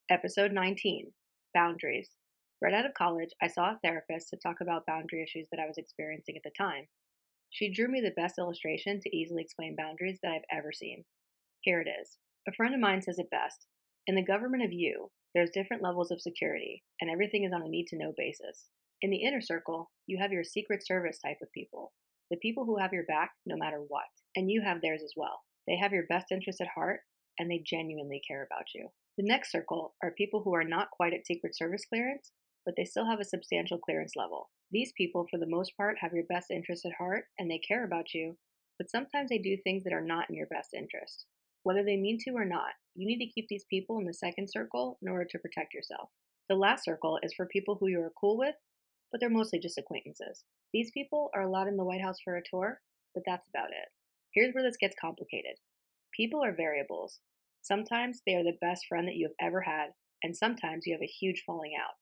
Episode 19, Boundaries. Right out of college, I saw a therapist to talk about boundary issues that I was experiencing at the time. She drew me the best illustration to easily explain boundaries that I've ever seen. Here it is. A friend of mine says it best. In the government of you, there's different levels of security, and everything is on a need to know basis. In the inner circle, you have your Secret Service type of people, the people who have your back no matter what, and you have theirs as well. They have your best interest at heart, and they genuinely care about you. The next circle are people who are not quite at Secret Service clearance, but they still have a substantial clearance level. These people, for the most part, have your best interest at heart and they care about you, but sometimes they do things that are not in your best interest. Whether they mean to or not, you need to keep these people in the second circle in order to protect yourself. The last circle is for people who you are cool with, but they're mostly just acquaintances. These people are allowed in the White House for a tour, but that's about it. Here's where this gets complicated. People are variables. Sometimes they are the best friend that you have ever had, and sometimes you have a huge falling out.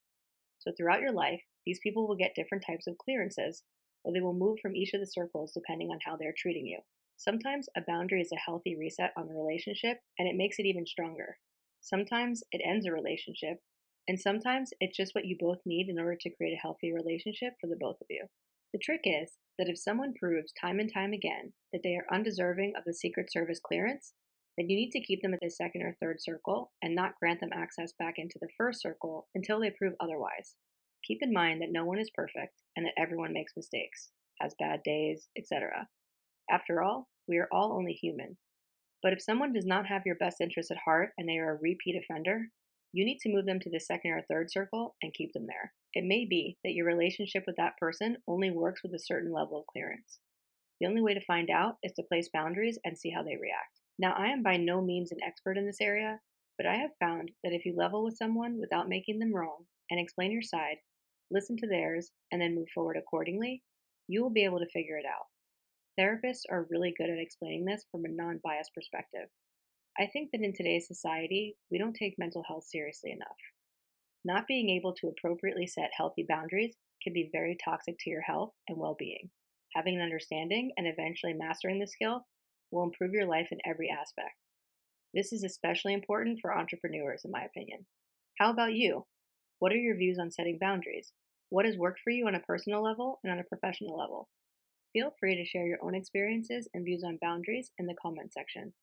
So throughout your life, these people will get different types of clearances, or they will move from each of the circles depending on how they're treating you. Sometimes a boundary is a healthy reset on the relationship, and it makes it even stronger. Sometimes it ends a relationship, and sometimes it's just what you both need in order to create a healthy relationship for the both of you. The trick is that if someone proves time and time again that they are undeserving of the Secret Service clearance, then you need to keep them at the second or third circle and not grant them access back into the first circle until they prove otherwise. Keep in mind that no one is perfect and that everyone makes mistakes, has bad days, etc. After all, we are all only human. But if someone does not have your best interest at heart and they are a repeat offender, you need to move them to the second or third circle and keep them there. It may be that your relationship with that person only works with a certain level of clearance. The only way to find out is to place boundaries and see how they react. Now, I am by no means an expert in this area, but I have found that if you level with someone without making them wrong and explain your side, listen to theirs, and then move forward accordingly, you will be able to figure it out. Therapists are really good at explaining this from a non biased perspective. I think that in today's society, we don't take mental health seriously enough. Not being able to appropriately set healthy boundaries can be very toxic to your health and well being. Having an understanding and eventually mastering the skill will improve your life in every aspect. This is especially important for entrepreneurs, in my opinion. How about you? What are your views on setting boundaries? What has worked for you on a personal level and on a professional level? Feel free to share your own experiences and views on boundaries in the comment section.